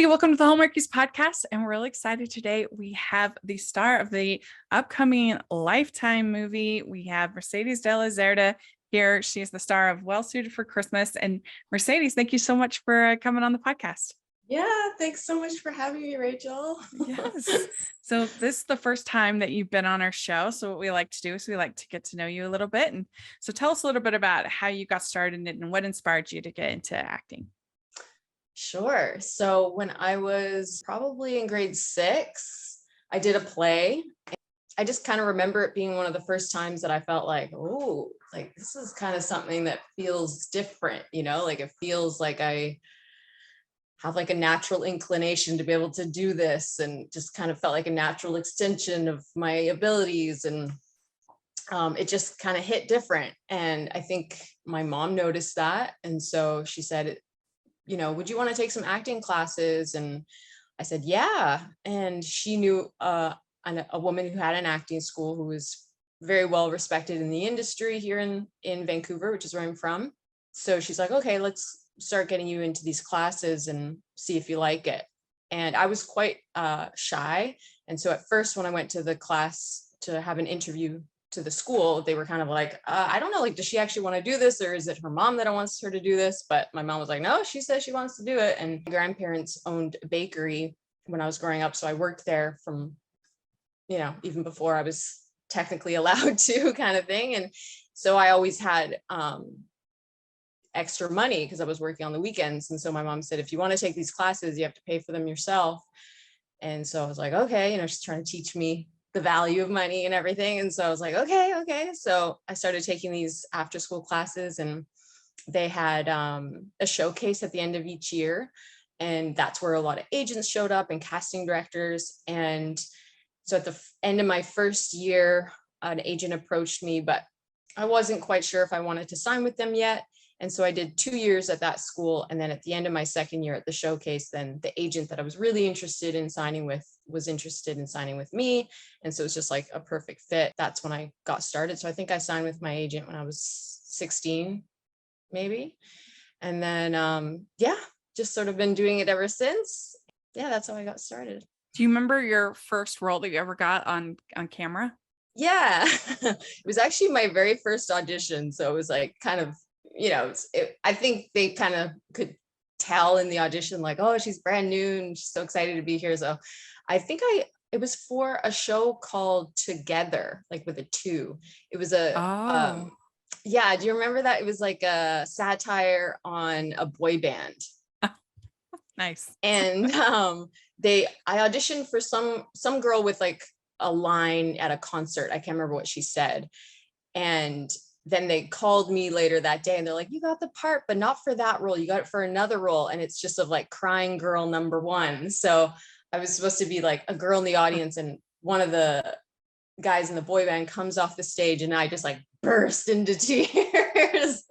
everybody. Welcome to the Hallmarkies podcast. And we're really excited today. We have the star of the upcoming Lifetime movie. We have Mercedes de la Zerda here. She is the star of Well Suited for Christmas. And Mercedes, thank you so much for coming on the podcast. Yeah, thanks so much for having me, Rachel. Yes. So this is the first time that you've been on our show. So what we like to do is we like to get to know you a little bit. And so tell us a little bit about how you got started in it and what inspired you to get into acting. Sure. So when I was probably in grade 6, I did a play. I just kind of remember it being one of the first times that I felt like, oh, like this is kind of something that feels different, like it feels like I have like a natural inclination to be able to do this, and just kind of felt like a natural extension of my abilities. And it just kind of hit different. And I think my mom noticed that. And so she said, would you want to take some acting classes? And I said, yeah. And she knew a woman who had an acting school who was very well respected in the industry here in Vancouver, which is where I'm from. So she's like, okay, let's start getting you into these classes and see if you like it. And I was quite shy. And so at first, when I went to the class to have an interview to the school, they were kind of like, I don't know, like, does she actually want to do this, or is it her mom that wants her to do this? But my mom was like, no, she says she wants to do it. And my grandparents owned a bakery when I was growing up. So I worked there from, even before I was technically allowed to, kind of thing. And so I always had extra money because I was working on the weekends. And so my mom said, if you want to take these classes, you have to pay for them yourself. And so I was like, okay, she's trying to teach me the value of money and everything. And so I was like, okay. So I started taking these after school classes, and they had a showcase at the end of each year. And that's where a lot of agents showed up and casting directors. And so at the end of my first year, an agent approached me, but I wasn't quite sure if I wanted to sign with them yet. And so I did 2 years at that school. And then at the end of my second year at the showcase, then the agent that I was really interested in signing with was interested in signing with me. And so it's just like a perfect fit. That's when I got started. So I think I signed with my agent when I was 16, maybe. And then, just sort of been doing it ever since. Yeah, that's how I got started. Do you remember your first role that you ever got on camera? Yeah, it was actually my very first audition. So it was like kind of, I think they kind of could tell in the audition, like, oh, she's brand new and she's so excited to be here. So I think it was for a show called Together, like with a 2. It was do you remember that? It was like a satire on a boy band. Nice. And I auditioned for some girl with like a line at a concert. I can't remember what she said. And then they called me later that day and they're like, you got the part, but not for that role. You got it for another role. And it's just of like crying girl number 1. So I was supposed to be like a girl in the audience, and one of the guys in the boy band comes off the stage and I just like burst into tears.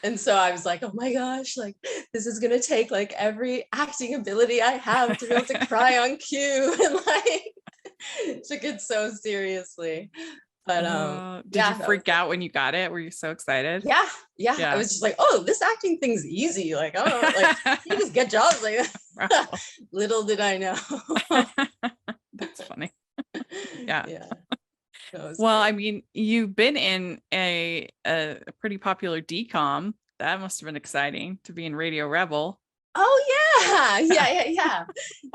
And so I was like, oh my gosh, like this is going to take like every acting ability I have to be able to cry on cue, and like took it so seriously. But did you freak out when you got it? Were you so excited? Yeah. I was just like, oh, this acting thing's easy. Like, oh, like you just get jobs like that. Little did I know. That's funny. Yeah. Well, great. I mean, you've been in a pretty popular DCOM. That must have been exciting to be in Radio Rebel. Oh yeah.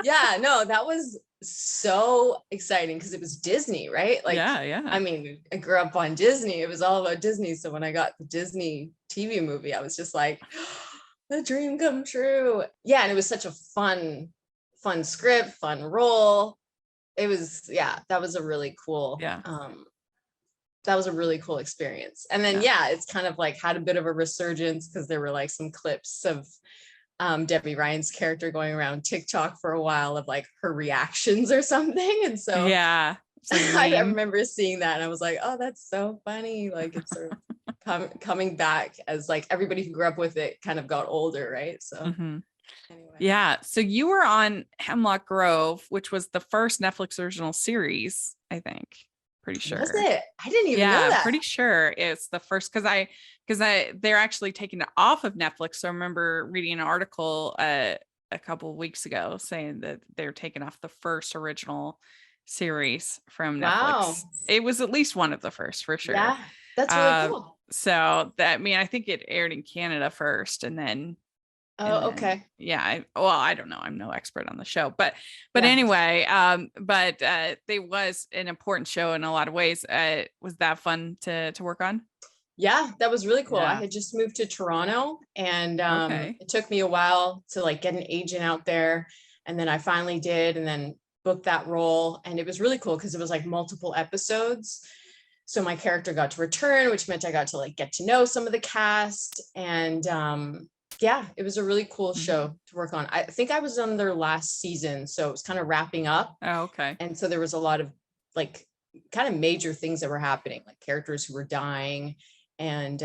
Yeah, no, that was so exciting because it was Disney, right? Like, yeah. I mean, I grew up on Disney. It was all about Disney. So when I got the Disney TV movie, I was just like, the dream come true. Yeah, and it was such a fun script, fun role. It was, that was a really cool, that was a really cool experience. And then, it's kind of like had a bit of a resurgence because there were like some clips of Debbie Ryan's character going around TikTok for a while of like her reactions or something. And so I remember seeing that and I was like, oh, that's so funny. Like it's sort of coming back as like everybody who grew up with it kind of got older, right? So anyway. Yeah. So you were on Hemlock Grove, which was the first Netflix original series, I think. Pretty sure. Was it? I didn't even know that. Yeah, pretty sure it's the first because they're actually taking it off of Netflix. So I remember reading an article a couple of weeks ago saying that they're taking off the first original series from Wow. Netflix. It was at least one of the first for sure. Yeah, that's really cool. So that, I mean, I think it aired in Canada first, and Oh, then okay. yeah, well, I don't know, I'm no expert on the show, but Yeah. anyway, they was an important show in a lot of ways. Was that fun to work on? Yeah, that was really cool. I Yeah. had just moved to Toronto, and Okay. it took me a while to like get an agent out there, and then I finally did, and then booked that role, and it was really cool because it was like multiple episodes. So my character got to return, which meant I got to like get to know some of the cast, and yeah, it was a really cool Mhm. show to work on. I think I was on their last season, so it was kind of wrapping up, Oh, okay. and so there was a lot of like kind of major things that were happening, like characters who were dying, and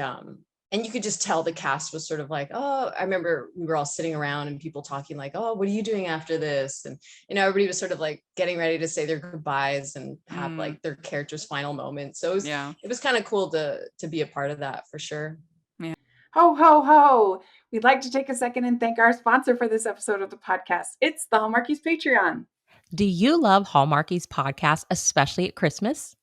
you could just tell the cast was sort of like, oh, I remember we were all sitting around and people talking like, oh, what are you doing after this? And everybody was sort of like getting ready to say their goodbyes and have Mm, like their character's final moments. So yeah. it was kind of cool to be a part of that for sure. Yeah. Ho, ho, ho. We'd like to take a second and thank our sponsor for this episode of the podcast. It's the Hallmarkies Patreon. Do you love Hallmarkies podcast, especially at Christmas?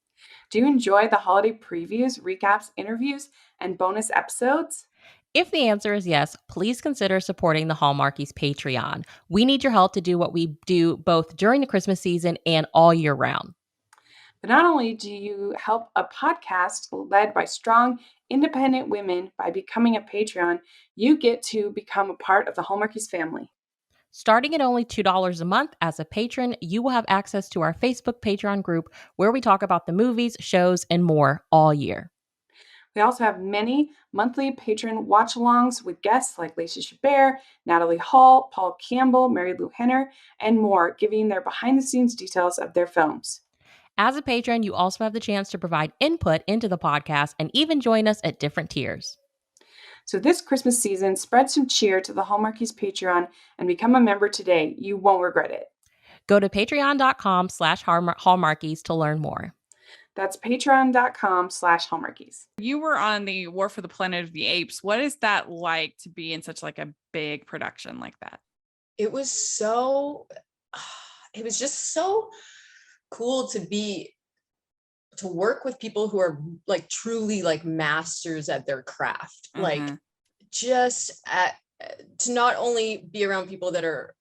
Do you enjoy the holiday previews, recaps, interviews, and bonus episodes? If the answer is yes, please consider supporting the Hallmarkies Patreon. We need your help to do what we do both during the Christmas season and all year round. But not only do you help a podcast led by strong, independent women by becoming a Patreon, you get to become a part of the Hallmarkies family. Starting at only $2 a month as a patron, you will have access to our Facebook Patreon group where we talk about the movies, shows, and more all year. We also have many monthly patron watch-alongs with guests like Lacey Chabert, Natalie Hall, Paul Campbell, Mary Lou Henner, and more, giving their behind-the-scenes details of their films. As a patron, you also have the chance to provide input into the podcast and even join us at different tiers. So this Christmas season, spread some cheer to the Hallmarkies Patreon and become a member today. You won't regret it. Go to patreon.com/hallmarkies to learn more. That's patreon.com/Hallmarkies. You were on the War for the Planet of the Apes. What is that like to be in such like a big production like that? It was so it was just so cool to work with people who are like truly like masters at their craft, like Mhm. just at to not only be around people that are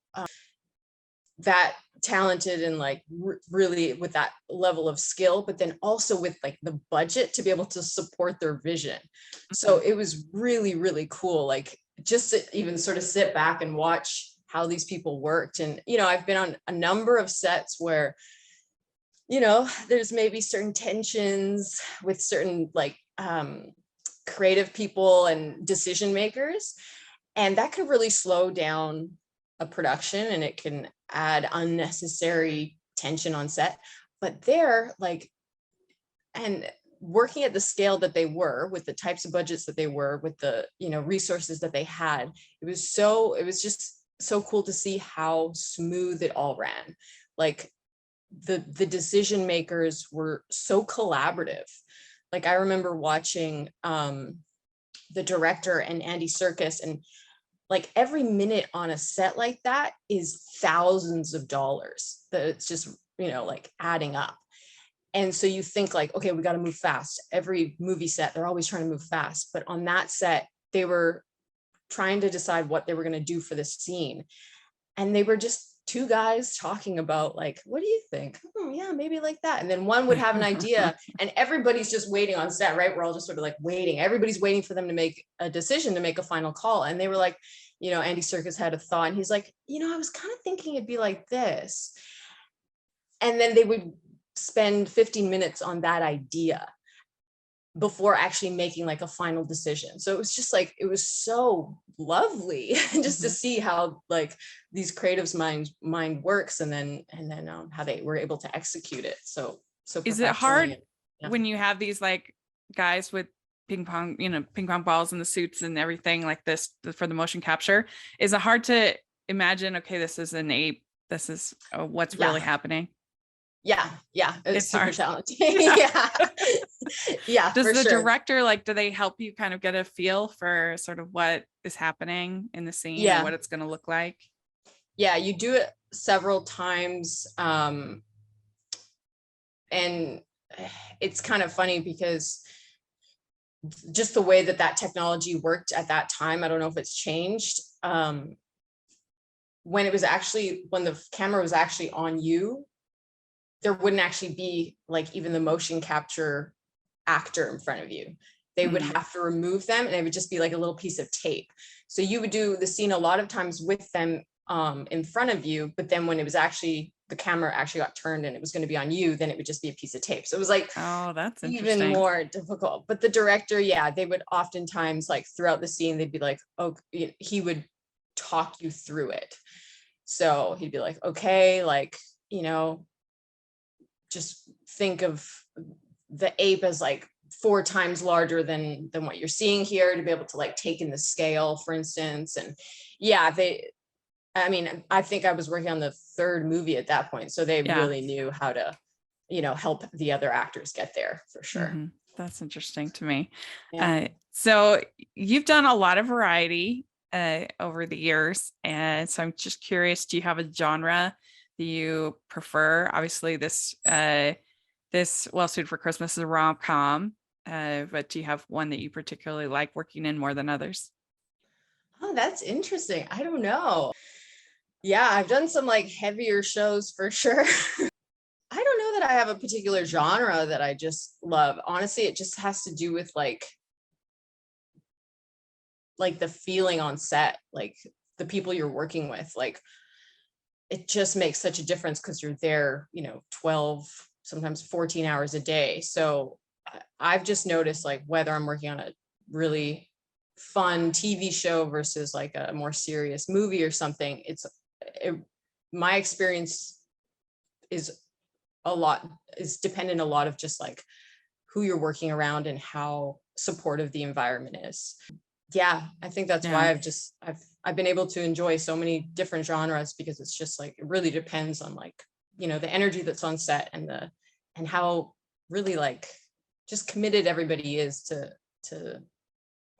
that talented and like really with that level of skill, but then also with like the budget to be able to support their vision. So it was really, really cool. Like just to even sort of sit back and watch how these people worked. And, I've been on a number of sets where, there's maybe certain tensions with certain like creative people and decision makers. And that could really slow down a production and it can add unnecessary tension on set. But they're like, and working at the scale that they were with the types of budgets that they were with the resources that they had, it was just so cool to see how smooth it all ran. Like the decision makers were so collaborative. Like I remember watching the director and Andy Serkis, and like every minute on a set like that is thousands of dollars that it's just like adding up. And so you think like, okay, we got to move fast. Every movie set, they're always trying to move fast, but on that set they were trying to decide what they were going to do for this scene, and they were just two guys talking about like, what do you think? Yeah, maybe like that. And then one would have an idea and everybody's just waiting on set, right? We're all just sort of like waiting. Everybody's waiting for them to make a decision, to make a final call. And they were like, Andy Serkis had a thought and he's like, I was kind of thinking it'd be like this. And then they would spend 15 minutes on that idea before actually making like a final decision. So it was just like, it was so lovely just to see how like these creatives mind works, and then how they were able to execute it. So Is it hard professionally. Yeah. when you have these like guys with ping pong balls and the suits and everything like this for the motion capture? Is it hard to imagine, okay, this is an ape, this is what's really happening? Yeah, it's super hard. challenging. Yeah. Yeah. Does for the sure. director do they help you kind of get a feel for sort of what is happening in the scene Yeah. and what it's going to look like? Yeah, you do it several times. And it's kind of funny because just the way that that technology worked at that time, I don't know if it's changed. When the camera was actually on you, there wouldn't actually be like even the motion capture actor in front of you. They would have to remove them, and it would just be like a little piece of tape. So you would do the scene a lot of times with them in front of you, but then when it was actually the camera actually got turned and it was going to be on you, then it would just be a piece of tape. So it was like Oh, that's even interesting. more difficult. But the director, yeah, they would oftentimes like throughout the scene, they'd be like, oh, he would talk you through it. So he'd be like, okay, like, just think of the ape as like 4 times larger than what you're seeing here, to be able to like take in the scale, for instance. And yeah, I think I was working on the 3rd movie at that point, so they really knew how to help the other actors get there for sure. That's interesting to me. Yeah. So you've done a lot of variety over the years, and so I'm just curious, do you have a genre that you prefer? Obviously this Well Suited for Christmas is a rom-com, but do you have one that you particularly like working in more than others? Oh, that's interesting. I don't know. Yeah, I've done some like heavier shows for sure. I don't know that I have a particular genre that I just love. Honestly, it just has to do with like the feeling on set, like the people you're working with. Like it just makes such a difference because you're there, 12, sometimes 14 hours a day. So I've just noticed like whether I'm working on a really fun TV show versus like a more serious movie or something, my experience is dependent a lot of just like who you're working around and how supportive the environment is. Yeah, I think that's why I've been able to enjoy so many different genres, because it's just like it really depends on like the energy that's on set and how really like just committed everybody is to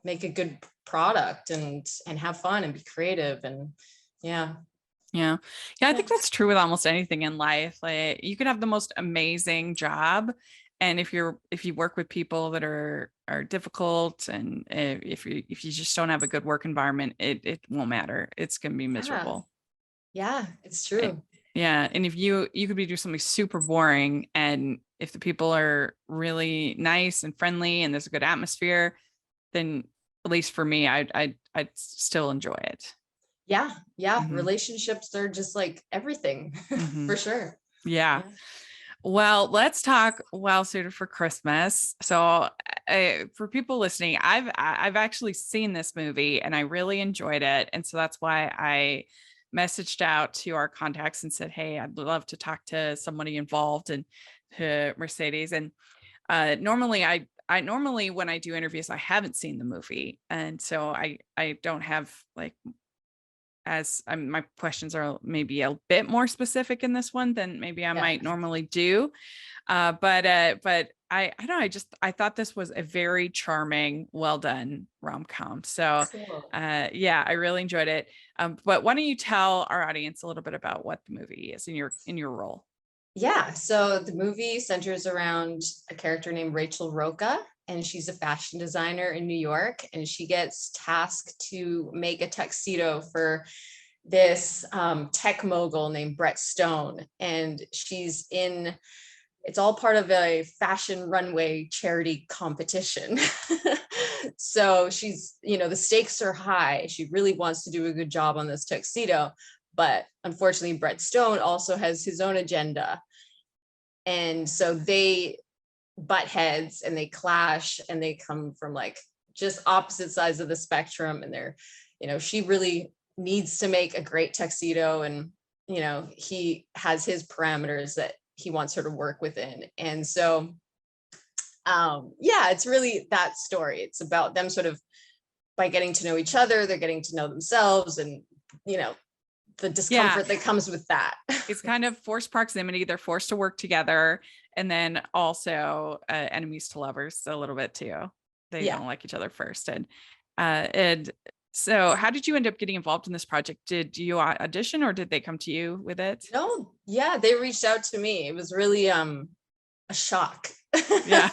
make a good product and have fun and be creative. And yeah. Yeah. I think that's true with almost anything in life. Like you could have the most amazing job, and if you work with people that are difficult, and if you just don't have a good work environment, it won't matter. It's going to be miserable. Yeah, it's Eh, true. Yeah, and if you could be doing something super boring, and if the people are really nice and friendly and there's a good atmosphere, then at least for me, I'd still enjoy it. Yeah, Mhm. relationships are just like everything for Mhm. sure. Yeah. Yeah. Well, let's talk Well Suited for Christmas. So, for people listening, I've actually seen this movie and I really enjoyed it, and so that's why I messaged out to our contacts and said, "Hey, I'd love to talk to somebody involved and to Mercedes." And normally, I normally when I do interviews, I haven't seen the movie, and so I don't have like my questions are maybe a bit more specific in this one than maybe I Yeah. might normally do. But I don't know, I thought this was a very charming, well done rom-com. So Cool. yeah, I really enjoyed it. But why don't you tell our audience a little bit about what the movie is in your role? Yeah, so the movie centers around a character named Rachel Roca, and she's a fashion designer in New York, and she gets tasked to make a tuxedo for this tech mogul named Brett Stone. And it's all part of a fashion runway charity competition. So the stakes are high. She really wants to do a good job on this tuxedo. But unfortunately, Brett Stone also has his own agenda. And so they butt heads and they clash, and they come from like just opposite sides of the spectrum. And she really needs to make a great tuxedo. And, he has his parameters that he wants her to work within. And so, yeah, it's really that story. It's about them sort of by getting to know each other, they're getting to know themselves, and, the Yeah, discomfort that comes with that. it's kind of forced proximity. They're forced to work together, and then also enemies to lovers a little bit too. They Yeah. don't like each other first, and So how did you end up getting involved in this project? Did you audition or did they come to you with it? No, yeah, they reached out to me. It was really a shock. Yeah.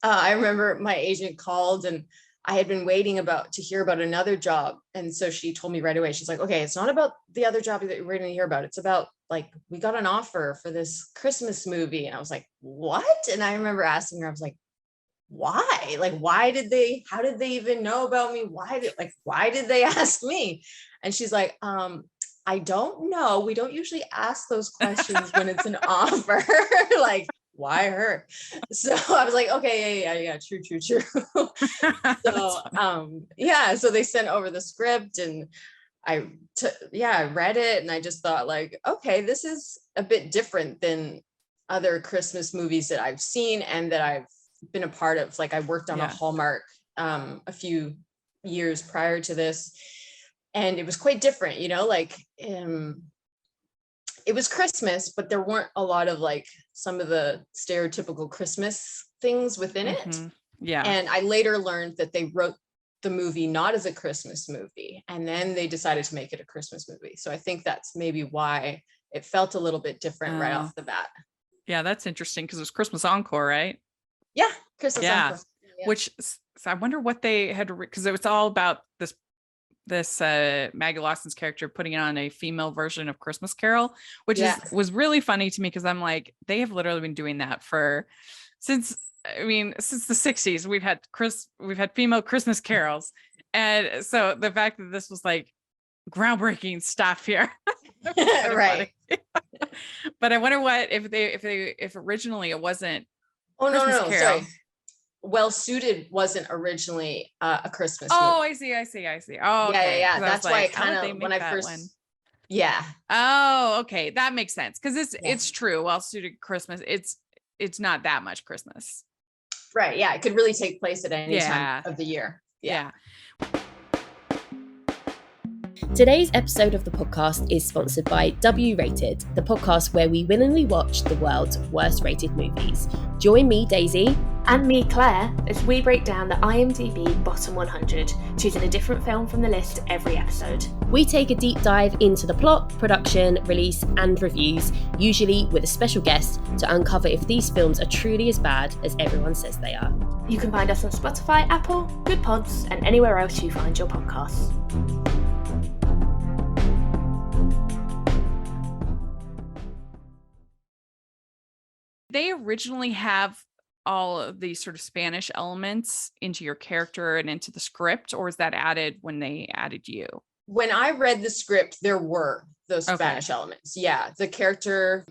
I remember my agent called and I had been waiting to hear about another job. And so she told me right away, she's like, okay, it's not about the other job that you're waiting to hear about. It's about like, we got an offer for this Christmas movie. And I was like, what? And I remember asking her, I was like, why? Like, how did they even know about me? Why did they ask me? And she's like, I don't know. We don't usually ask those questions when it's an offer. Like, why her? So I was like, okay, yeah, true. So so they sent over the script and I read it and I just thought like, okay, this is a bit different than other Christmas movies that I've seen and that I've been a part of. Like I worked on a Hallmark a few years prior to this, and it was quite different, like it was Christmas, but there weren't a lot of like some of the stereotypical Christmas things within it. Yeah. And I later learned that they wrote the movie not as a Christmas movie, and then they decided to make it a Christmas movie. So I think that's maybe why it felt a little bit different right off the bat. Yeah, that's interesting because it was Christmas Encore, right? Yeah, Christmas Encore. Yeah. Which, so I wonder what they had, because it was all about this Maggie Lawson's character putting on a female version of Christmas Carol, which was really funny to me because I'm like, they have literally been doing that since the 60s. We've had female Christmas carols, and so the fact that this was like groundbreaking stuff here, right? But I wonder what if originally it wasn't. Oh, Christmas no, Carol. Sorry. Well Suited wasn't originally a Christmas movie. Oh, I see. Oh, okay. Yeah. That's why it kind of, when I first one? Yeah. Oh, okay. That makes sense. Because it's true. Well Suited Christmas, it's not that much Christmas. Right. Yeah. It could really take place at any time of the year. Yeah. Today's episode of the podcast is sponsored by W Rated, the podcast where we willingly watch the world's worst rated movies. Join me, Daisy. And me, Claire, as we break down the IMDb Bottom 100, choosing a different film from the list every episode. We take a deep dive into the plot, production, release, and reviews, usually with a special guest, to uncover if these films are truly as bad as everyone says they are. You can find us on Spotify, Apple, Good Pods, and anywhere else you find your podcasts. They originally have all of these sort of Spanish elements into your character and into the script, or is that added when they added you? When I read the script, there were those Spanish elements. Yeah. The character,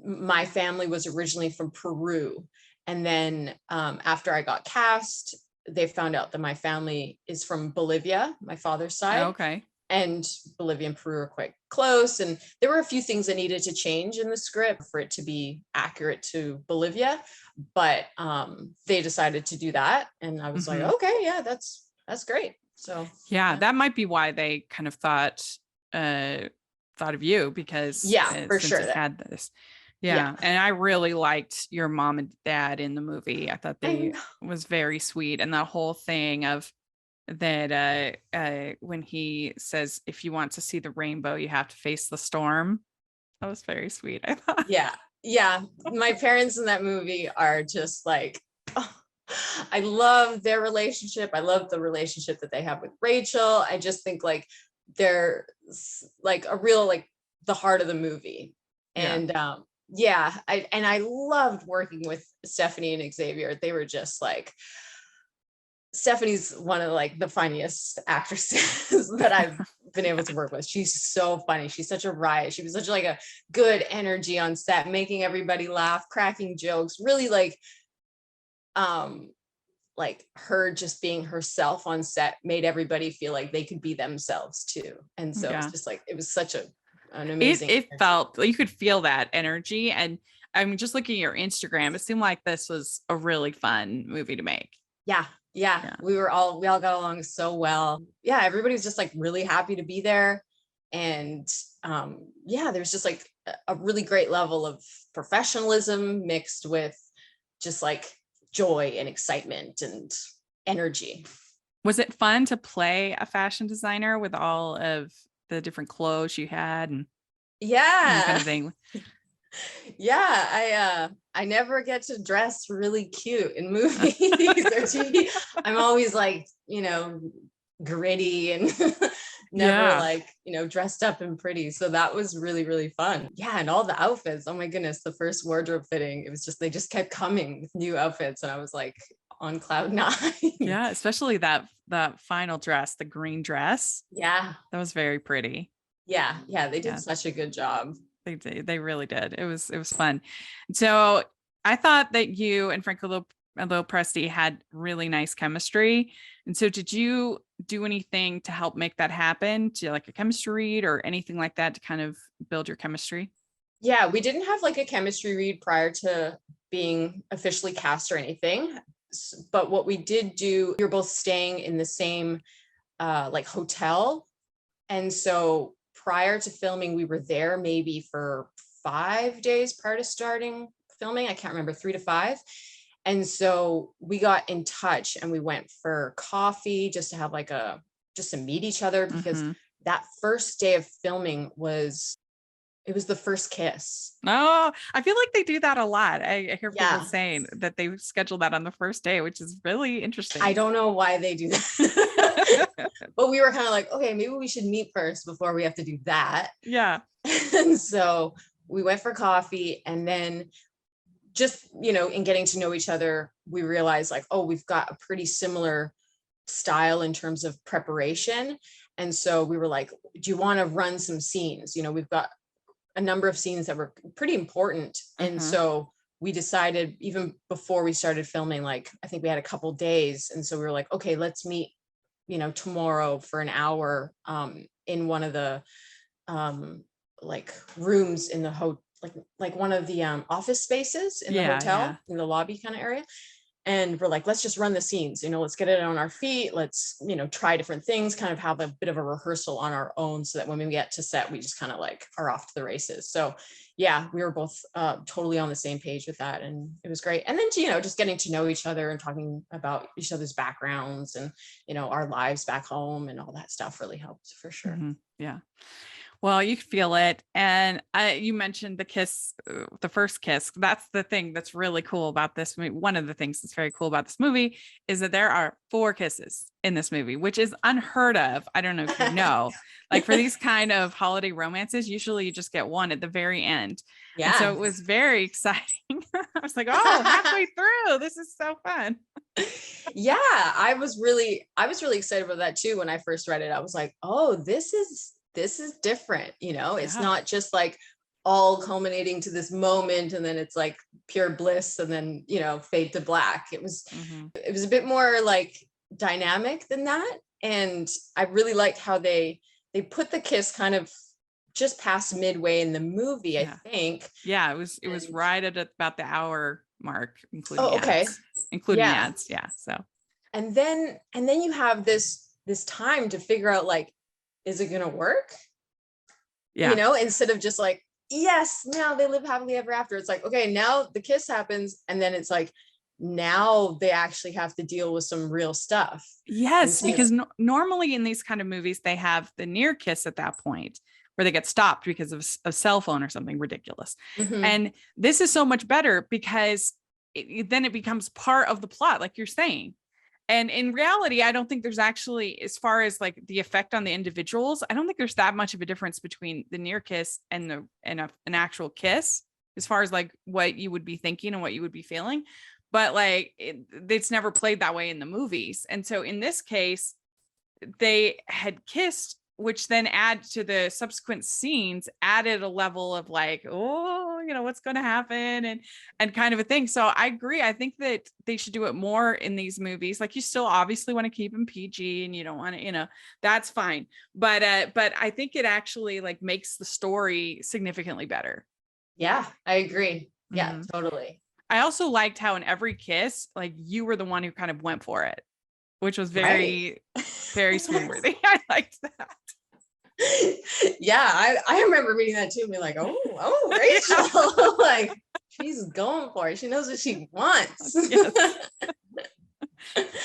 my family was originally from Peru. And then after I got cast, they found out that my family is from Bolivia, my father's side. Okay. And Bolivia and Peru are quite close. And there were a few things that needed to change in the script for it to be accurate to Bolivia. But they decided to do that. And I was like, okay, yeah, that's great. So yeah, that might be why they kind of thought of you, because for sure it had this. Yeah. And I really liked your mom and dad in the movie. I thought they was very sweet. And the whole thing of that when he says, if you want to see the rainbow, you have to face the storm. That was very sweet, I thought. Yeah. My parents in that movie are just like, I love their relationship. I love the relationship that they have with Rachel. I just think like they're like a real, like the heart of the movie. And I loved working with Stephanie and Xavier. They were just like, Stephanie's one of like the funniest actresses that I've been able to work with. She's so funny. She's such a riot. She was such like a good energy on set, making everybody laugh, cracking jokes, really like her just being herself on set made everybody feel like they could be themselves too. And so it's just like, it was such an amazing it felt like you could feel that energy. And I'm just looking at your Instagram, it seemed like this was a really fun movie to make. Yeah. We all got along so well. Yeah. Everybody's just like really happy to be there. And there's just like a really great level of professionalism mixed with just like joy and excitement and energy. Was it fun to play a fashion designer with all of the different clothes you had and that kind Yeah. of thing? Yeah, I never get to dress really cute in movies or TV. I'm always like, gritty and never Yeah. like, dressed up and pretty. So that was really, really fun. Yeah, and all the outfits. Oh my goodness, the first wardrobe fitting, it was just they just kept coming with new outfits and I was like on cloud nine. Yeah, especially that final dress, the green dress. Yeah. That was very pretty. Yeah, they did Yeah. such a good job. They did. They really did. It was fun. So I thought that you and Franco Presti had really nice chemistry. And so did you do anything to help make that happen? Do you like a chemistry read or anything like that to kind of build your chemistry? Yeah, we didn't have like a chemistry read prior to being officially cast or anything. But what we did do, we were both staying in the same like hotel. And so prior to filming, we were there maybe for 5 days prior to starting filming. I can't remember, 3 to 5. And so we got in touch and we went for coffee just to have like just to meet each other because Mhm. that first day of filming it was the first kiss. Oh, I feel like they do that a lot. I hear people Yeah. saying that they schedule that on the first day, which is really interesting. I don't know why they do that. But we were kind of like, okay, maybe we should meet first before we have to do that. Yeah. And so we went for coffee and then just, in getting to know each other, we realized like, oh, we've got a pretty similar style in terms of preparation. And so we were like, do you want to run some scenes? We've got a number of scenes that were pretty important. And Mhm. so we decided even before we started filming, like, I think we had a couple days. And so we were like, okay, let's meet, tomorrow for an hour in one of the like rooms in the like one of the office spaces in the Yeah, hotel yeah. in the lobby kind of area. And we're like, let's just run the scenes, let's get it on our feet. Let's, try different things, kind of have a bit of a rehearsal on our own so that when we get to set, we just kind of like are off to the races. So yeah, we were both totally on the same page with that. And it was great. And then, just getting to know each other and talking about each other's backgrounds and, our lives back home and all that stuff really helped for sure. Mhm. Yeah. Well, you could feel it. And you mentioned the kiss, the first kiss. That's the thing that's really cool about this movie. One of the things that's very cool about this movie is that there are 4 kisses in this movie, which is unheard of. I don't know if you know, like for these kind of holiday romances, usually you just get one at the very end. And so Yeah. it was very exciting. I was like, oh, halfway through, this is so fun. Yeah, I was really excited about that too. When I first read it, I was like, oh, this is different. It's Yeah. not just like all culminating to this moment and then it's like pure bliss and then, fade to black. It was Mhm. a bit more like dynamic than that. And I really liked how they put the kiss kind of just past midway in the movie, Yeah. I think. Yeah, it was And- right at about the hour mark, including Oh, okay. ads. Including Yeah. ads. Yeah. So And then you have this time to figure out like, is it gonna work? yeah. Instead of just like, yes, now they live happily ever after. It's like, okay, now the kiss happens, and then it's like, now they actually have to deal with some real stuff. Yes, so because normally in these kind of movies, they have the near kiss at that point where they get stopped because of a cell phone or something ridiculous. Mhm. And this is so much better because then it becomes part of the plot, like you're saying. And in reality, I don't think there's actually, as far as like the effect on the individuals, I don't think there's that much of a difference between the near kiss and an actual kiss, as far as like what you would be thinking and what you would be feeling. But like it's never played that way in the movies. And so in this case, they had kissed, which then add to the subsequent scenes, added a level of like, oh, what's going to happen and kind of a thing. So I agree. I think that they should do it more in these movies. Like you still obviously want to keep them PG and you don't want to, that's fine. But I think it actually like makes the story significantly better. Yeah, I agree. Yeah, Mhm. totally. I also liked how in every kiss, like you were the one who kind of went for it, which was very, very swoon-worthy. I liked that. Yeah, I remember reading that too and being like, oh, Rachel, like she's going for it. She knows what she wants. Yes.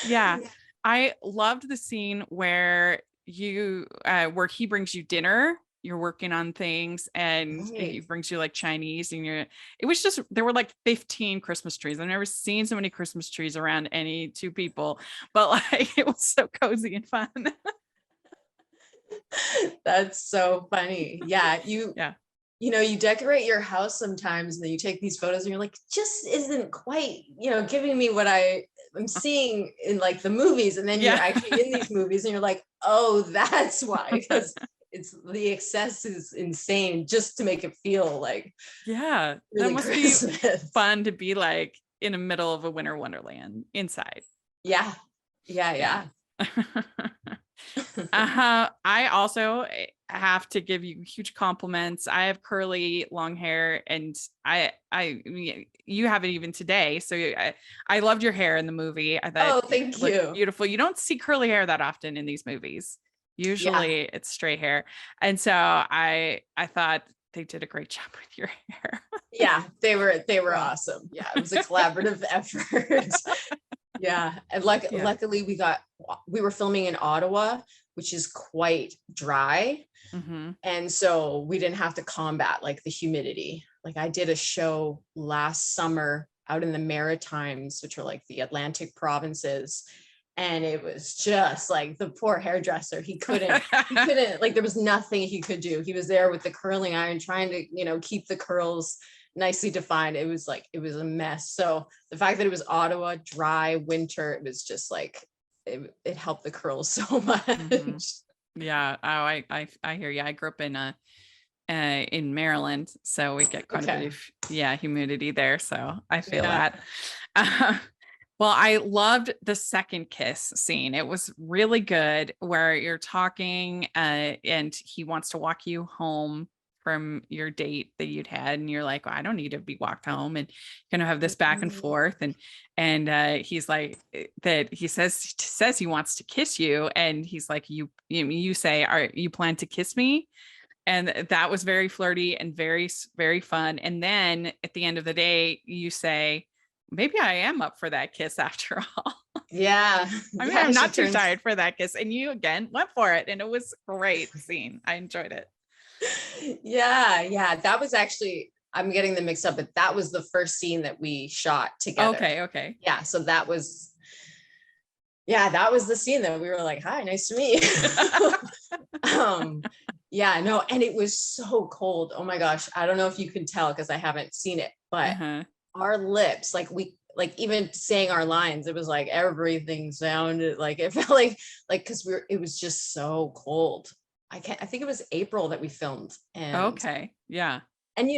Yeah. I loved the scene where where he brings you dinner. You're working on things and he Right. brings you like Chinese and it was just, there were like 15 Christmas trees. I've never seen so many Christmas trees around any two people, but like it was so cozy and fun. That's so funny. Yeah, Yeah. you decorate your house sometimes and then you take these photos and you're like, just isn't quite, giving me what I'm seeing in like the movies. And then you're Yeah. actually in these movies and you're like, oh, that's why. Because the excess is insane just to make it feel like Yeah. That really must Christmas. be fun to be like in the middle of a winter wonderland inside. Yeah. Yeah. I also have to give you huge compliments. I have curly long hair and you have it even today. So I loved your hair in the movie. I thought Oh, it thank looked you. beautiful. You don't see curly hair that often in these movies. Yeah. Usually it's straight hair. And so I thought they did a great job with your hair. Yeah, they were Yeah. awesome. Yeah, it was a collaborative effort. Yeah, and Yeah. luckily we were filming in Ottawa, which is quite dry, Mm-hmm. and so we didn't have to combat like the humidity. Like I did a show last summer out in the Maritimes, which are like the Atlantic provinces, and it was just like the poor hairdresser. He couldn't like there was nothing he could do. He was there with the curling iron trying to, keep the curls nicely defined. It was a mess. So the fact that it was Ottawa, dry winter, it was just like it helped the curls so much. Mm-hmm. Yeah. Oh, I hear you. I grew up in Maryland, so we get quite a bit of humidity there. So I feel that. Well, I loved the second kiss scene. It was really good where you're talking and he wants to walk you home from your date that you'd had. And you're like, well, I don't need to be walked home, and kind of have this back and forth. And he's like that he says he wants to kiss you. And he's like, you say, you plan to kiss me? And that was very flirty and very, very fun. And then at the end of the day, you say, maybe I am up for that kiss after all. Yeah. I mean, I'm not too tired for that kiss. And you again went for it. And it was a great scene. I enjoyed it. Yeah. That was actually, I'm getting them mixed up, but that was the first scene that we shot together. Okay. Yeah. So that was the scene that we were like, hi, nice to meet you. Yeah, no, and it was so cold. Oh my gosh. I don't know if you can tell because I haven't seen it, but our lips, like even saying our lines, it was like everything sounded like it felt like because it was just so cold. I think it was April that we filmed. And yeah. And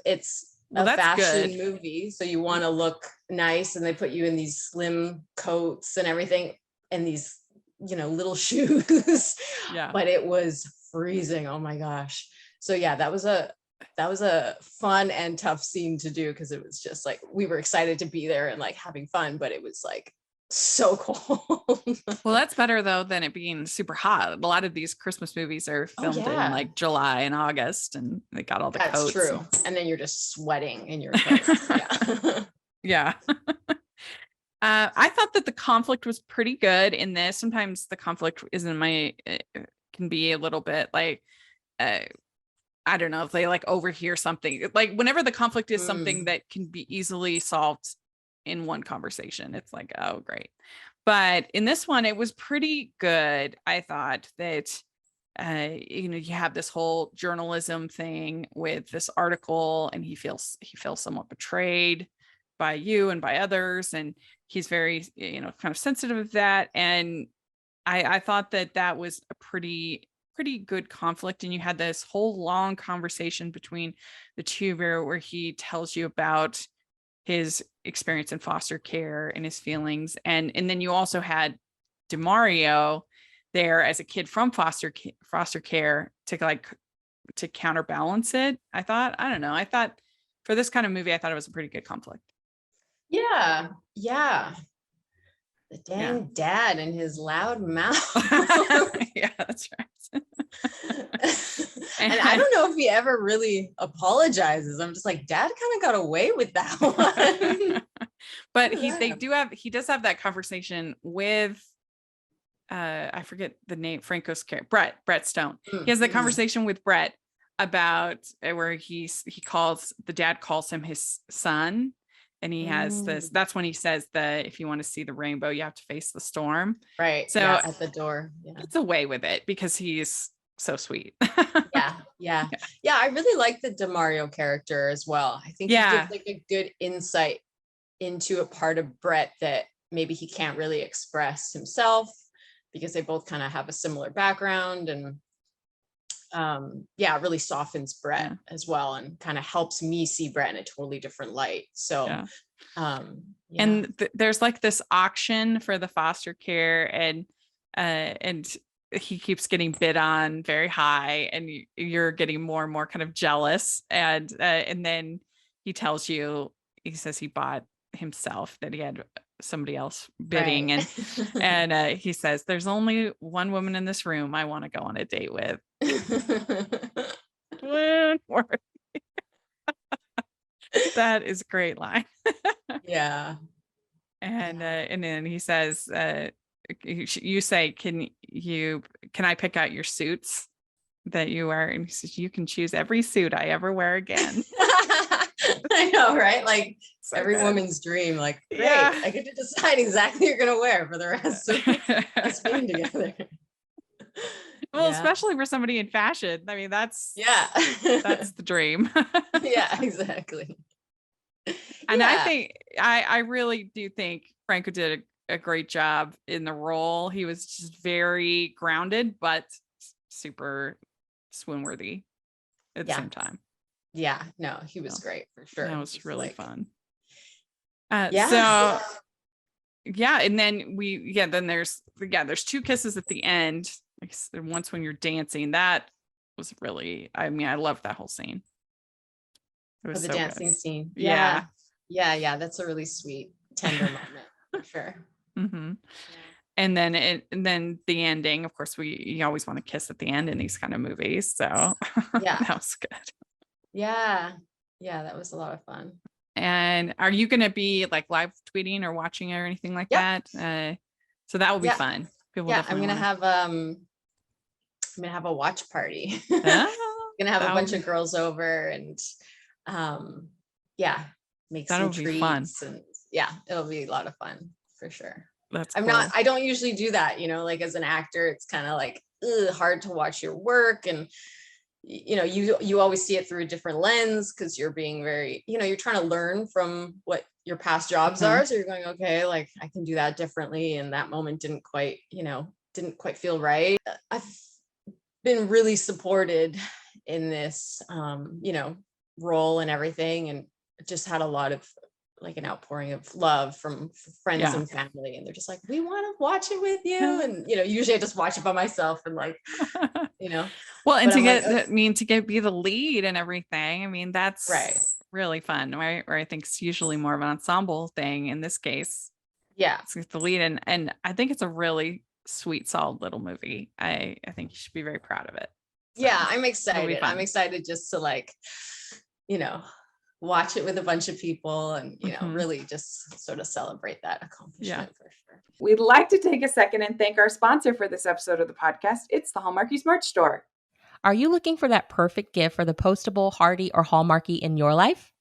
it's a fashion movie, so you want to look nice, and they put you in these slim coats and everything and these little shoes. Yeah. But it was freezing. Oh my gosh. So yeah, that was a fun and tough scene to do because it was just like we were excited to be there and like having fun, but it was like so cold. Well, that's better though than it being super hot. A lot of these Christmas movies are filmed in like July and August, and they got all the coats. That's true. And then you're just sweating in your coats. Yeah. I thought that the conflict was pretty good in this. Sometimes the conflict can be a little bit like, I don't know if they like overhear something. Like whenever the conflict is something that can be easily solved in one conversation, it's like, oh, great. But in this one, it was pretty good. I thought that, you have this whole journalism thing with this article, and he feels somewhat betrayed by you and by others. And he's very, kind of sensitive of that. And I thought that was a pretty good conflict. And you had this whole long conversation between the two where he tells you about his experience in foster care and his feelings. And then you also had DeMario there as a kid from foster care to counterbalance it. I thought for this kind of movie, I thought it was a pretty good conflict. Yeah. The dang dad and his loud mouth. Yeah, that's right. And I don't know if he ever really apologizes. I'm just like, dad kind of got away with that one. But he does have that conversation with I forget the name, Franco's character, Brett Stone. He has the Mm-hmm. conversation with Brett about where the dad calls him his son. And he has this, that's when he says that if you want to see the rainbow, you have to face the storm. Right. So Yeah, at the door. Yeah. it's away with it because he's so sweet. Yeah. I really like the DeMario character as well. I think he gives like a good insight into a part of Brett that maybe he can't really express himself, because they both kind of have a similar background, and it really softens Brett as well, and kind of helps me see Brett in a totally different light. So and there's like this auction for the foster care, and he keeps getting bid on very high, and you're getting more and more kind of jealous, and then he tells you, he says he bought himself, that he had somebody else bidding, right. and he says, there's only one woman in this room I want to go on a date with. That is a great line. Yeah. And then he says, you say, can I pick out your suits that you wear? And he says, you can choose every suit I ever wear again. I know, right? Like So every good. woman's dream, like, great, Yeah. I get to decide exactly what you're gonna wear for the rest of us being together. Well, especially for somebody in fashion. I mean, that's the dream. Yeah, exactly. And I think I really do think Franco did a great job in the role. He was just very grounded, but super swoon worthy at the same time. Yeah, no, he was great for sure. That was really fun. Yeah. So and then there's two kisses at the end. Like once when you're dancing, that was really, I mean, I loved that whole scene. It was the so dancing good. scene. Yeah. That's a really sweet, tender moment for sure. Mm-hmm. And then the ending, of course, you always want to kiss at the end in these kind of movies. So that was good. Yeah, that was a lot of fun. And are you going to be like live tweeting or watching or anything like that? So that will be fun. People I'm gonna have a watch party. Oh, gonna have a bunch of girls over, and make some treats fun. And it'll be a lot of fun for sure. I don't usually do that, like as an actor, it's kind of like hard to watch your work, and you always see it through a different lens, because you're being very, you're trying to learn from what your past jobs are. So you're going, okay, like I can do that differently, and that moment didn't quite feel right. I've been really supported in this role and everything, and just had a lot of like an outpouring of love from friends and family, and they're just like, we want to watch it with you. And usually I just watch it by myself, and like well, and to be the lead and everything, I mean, that's really fun, right? Or I think it's usually more of an ensemble thing. In this case, it's the lead, and I think it's a really sweet, solid little movie. I think you should be very proud of it. So, I'm excited. I'm excited just to like, watch it with a bunch of people, and really just sort of celebrate that accomplishment for sure. We'd like to take a second and thank our sponsor for this episode of the podcast. It's the Hallmarkies merch store. Are you looking for that perfect gift for the postable, Hardy, or Hallmarky in your life?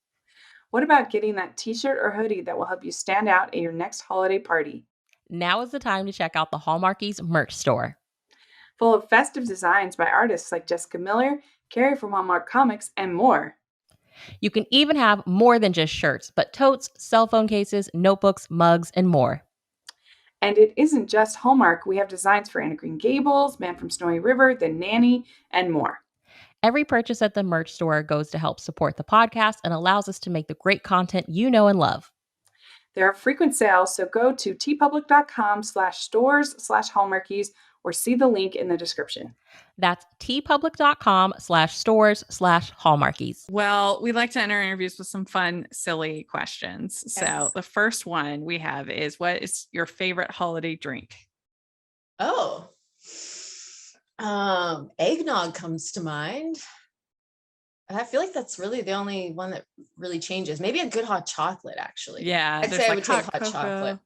What about getting that t-shirt or hoodie that will help you stand out at your next holiday party? Now is the time to check out the Hallmarkies merch store. Full of festive designs by artists like Jessica Miller, Carrie from Hallmark Comics, and more. You can even have more than just shirts, but totes, cell phone cases, notebooks, mugs, and more. And it isn't just Hallmark. We have designs for Anna Green Gables, Man from Snowy River, The Nanny, and more. Every purchase at the merch store goes to help support the podcast and allows us to make the great content you know and love. There are frequent sales, so go to tpublic.com/stores/Hallmarkies or see the link in the description. That's tpublic.com/stores/Hallmarkies. Well, we like to enter interviews with some fun, silly questions. Yes. So the first one we have is, what is your favorite holiday drink? Oh, eggnog comes to mind. And I feel like that's really the only one that really changes. Maybe a good hot chocolate, actually. Yeah, I'd say I would take hot chocolate.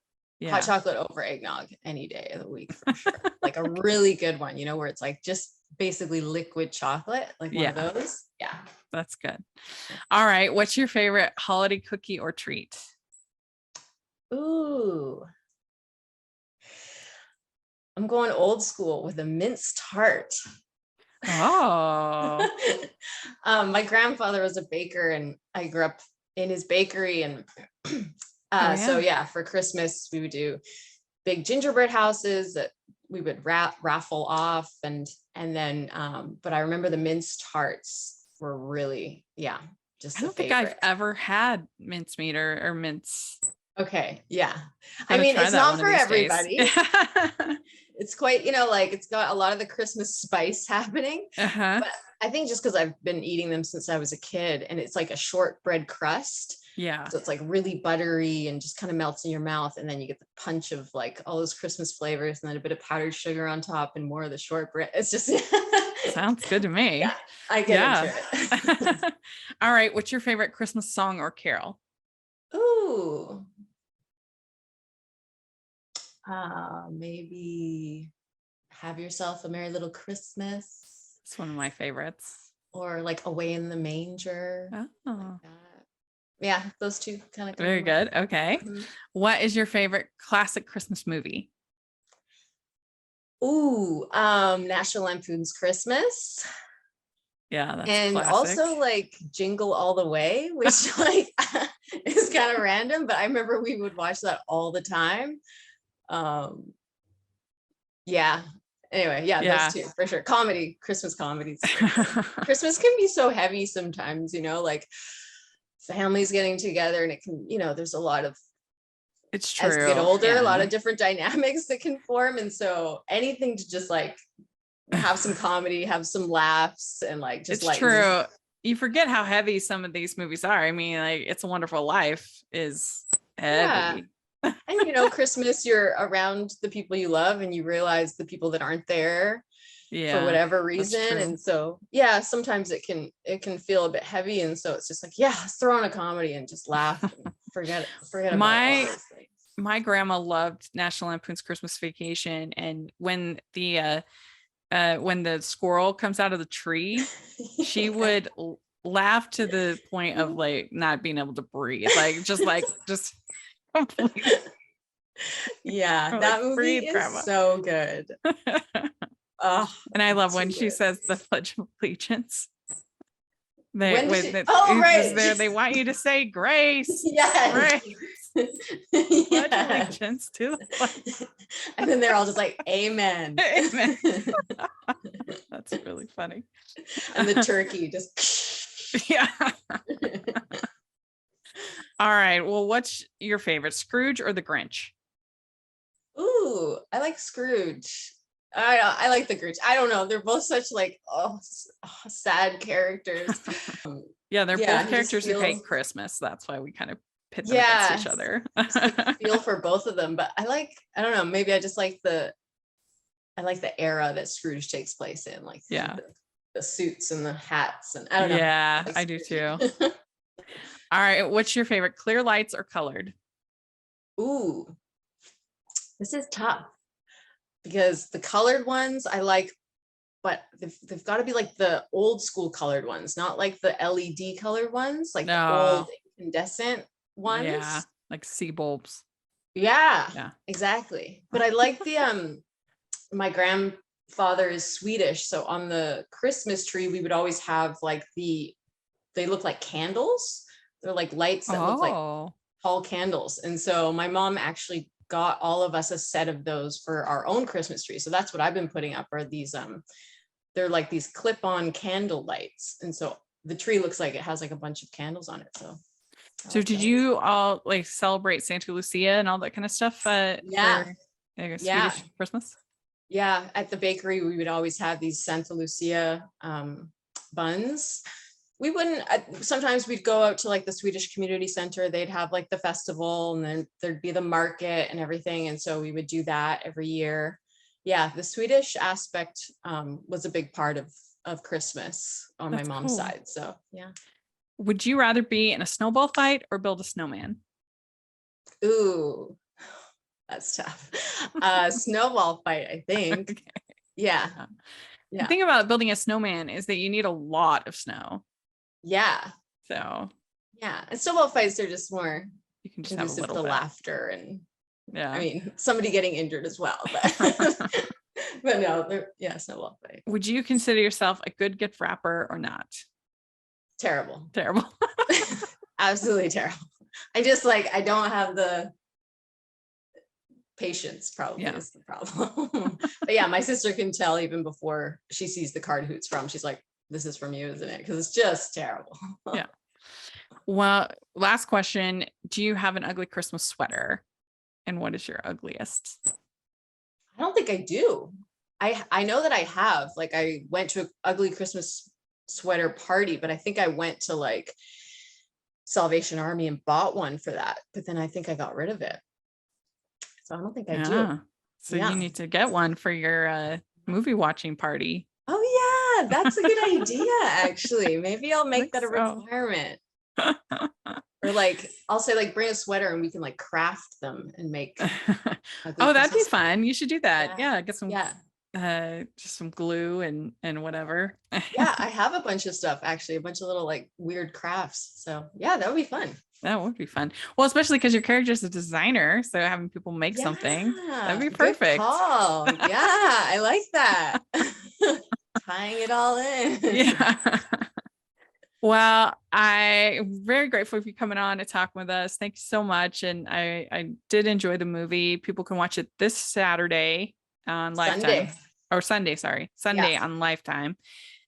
hot chocolate over eggnog any day of the week for sure. Like a really good one, where it's like just basically liquid chocolate, like one of those. Yeah. That's good. All right. What's your favorite holiday cookie or treat? Ooh. I'm going old school with a mince tart. Oh. My grandfather was a baker and I grew up in his bakery, and so for Christmas we would do big gingerbread houses that we would raffle off, and then but I remember the mince tarts were really just I don't think I've ever had mincemeat or mince. Okay, yeah. I mean, it's not for everybody. It's quite, like it's got a lot of the Christmas spice happening. But I think just because I've been eating them since I was a kid, and it's like a shortbread crust. Yeah. So it's like really buttery and just kind of melts in your mouth. And then you get the punch of like all those Christmas flavors, and then a bit of powdered sugar on top and more of the shortbread. It's just sounds good to me. Yeah, I get into it. All right. What's your favorite Christmas song or carol? Ooh. Maybe Have Yourself a Merry Little Christmas. It's one of my favorites. Or like Away in the Manger. Oh. Like that. Yeah, those two kind of. Very good. Okay. Mm-hmm. What is your favorite classic Christmas movie? Ooh, National Lampoon's Christmas. Yeah, that's and classic. Also like Jingle All the Way, which like is kind of random, but I remember we would watch that all the time. Anyway, those two for sure. Christmas comedies. Christmas can be so heavy sometimes, like families getting together, and it can, there's a lot of, it's true, as you get older, a lot of different dynamics that can form, and so anything to just like have some comedy, have some laughs, and like just it's true. You forget how heavy some of these movies are. I mean, like It's a Wonderful Life is heavy. And Christmas, you're around the people you love, and you realize the people that aren't there for whatever reason. And so sometimes it can feel a bit heavy, and so it's just like let's throw on a comedy and just laugh and forget about all those things. My grandma loved National Lampoon's Christmas Vacation, and when the squirrel comes out of the tree, she would laugh to the point of like not being able to breathe, just completely. That movie is so good. And I love when she says the Pledge of Allegiance. They want you to say grace. Yes. Grace. Pledge allegiance to the flag. And then they're all just like, amen. Amen. That's really funny. And the turkey just All right. Well, what's your favorite, Scrooge or the Grinch? Ooh, I like Scrooge. I like the Grinch. I don't know. They're both such like sad characters. They're both characters who hate Christmas. That's why we kind of pit them against each other. Feel for both of them, but I don't know. Maybe I just like the era that Scrooge takes place in, like the suits and the hats, and I don't know. Yeah, I do too. All right. What's your favorite, clear lights or colored? Ooh, this is tough because the colored ones I like, but they've got to be like the old school colored ones, not like the LED colored ones, like the old incandescent ones. Yeah, like sea bulbs. Yeah, exactly. But I like the my grandfather is Swedish, so on the Christmas tree we would always have like they look like candles. They're like lights that look like tall candles. And so my mom actually got all of us a set of those for our own Christmas tree. So that's what I've been putting up, are these they're like these clip-on candle lights. And so the tree looks like it has like a bunch of candles on it. So did you all like celebrate Santa Lucia and all that kind of stuff for Swedish Christmas? Yeah, at the bakery we would always have these Santa Lucia buns. We wouldn't, sometimes we'd go out to like the Swedish community center. They'd have like the festival, and then there'd be the market and everything. And so we would do that every year. Yeah, the Swedish aspect was a big part of Christmas on my mom's side. So yeah. Would you rather be in a snowball fight or build a snowman? Ooh, That's tough. Snowball fight, I think. Okay. Yeah. The Yeah. thing about building a snowman is that you need a lot of snow. Yeah. So Yeah. And snowball fights are just more you can just have a conducive little to bit. laughter and Yeah. I mean somebody getting injured as well. But but no, yeah, snowball fight. Would you consider yourself a good gift wrapper or not? Terrible. Terrible. Absolutely terrible. I just like I don't have the patience probably Yeah. is the problem. But yeah, my sister can tell even before she sees the card who it's from. She's like, this is from you, isn't it? Because it's just terrible. Yeah. Well, last question. Do you have an ugly Christmas sweater? And what is your ugliest? I don't think I do. I know that I have. Like I went to an ugly Christmas sweater party, but I think I went to like Salvation Army and bought one for that. But then I think I got rid of it. So I don't think I do. So Yeah. you need to get one for your movie watching party. Oh yeah, that's a good idea, actually. Maybe I'll make that a so. requirement. Or like I'll say like bring a sweater and we can like craft them and make Oh, that'd be fun. You should do that. Yeah, get some just some glue and whatever. Yeah, I have a bunch of stuff actually, a bunch of little like weird crafts. So yeah, that would be fun. That would be fun. Well, especially because your character's a designer, so having people make something, that'd be perfect. Good call. Yeah, I like that. Tying it all in. Yeah. Well, I'm very grateful for you coming on to talk with us. Thank you so much. And I did enjoy the movie. People can watch it this Saturday on Lifetime. Sunday Yes. on Lifetime.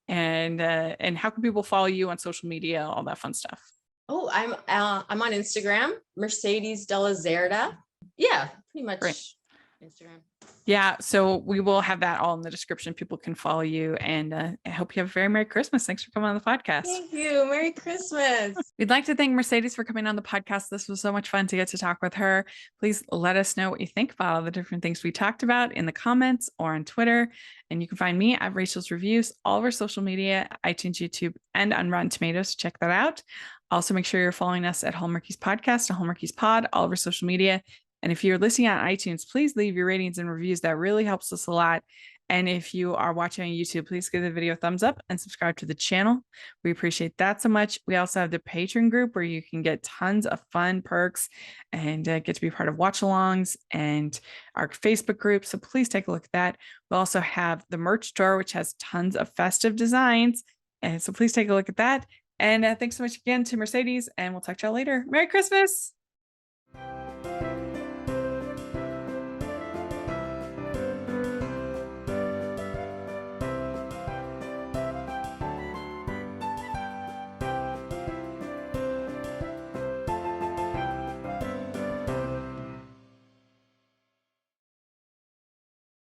And how can people follow you on social media, all that fun stuff? Oh, I'm on Instagram, Mercedes Della Zerda. Yeah, pretty much Instagram. Yeah, so we will have that all in the description. People can follow you, and I hope you have a very Merry Christmas. Thanks for coming on the podcast. Thank you. Merry Christmas. We'd like to thank Mercedes for coming on the podcast. This was so much fun to get to talk with her. Please let us know what you think about all the different things we talked about in the comments or on Twitter. And you can find me at Rachel's Reviews, all of our social media, iTunes, YouTube, and on Rotten Tomatoes. Check that out. Also, make sure you're following us at Hallmarkies Podcast and Hallmarkies Pod, all of our social media. And if you're listening on iTunes, please leave your ratings and reviews. That really helps us a lot. And if you are watching on YouTube, please give the video a thumbs up and subscribe to the channel. We appreciate that so much. We also have the Patreon group where you can get tons of fun perks and get to be part of watch-alongs and our Facebook group. So please take a look at that. We also have the merch store, which has tons of festive designs. And so please take a look at that. And thanks so much again to Mercedes, and we'll talk to y'all later. Merry Christmas.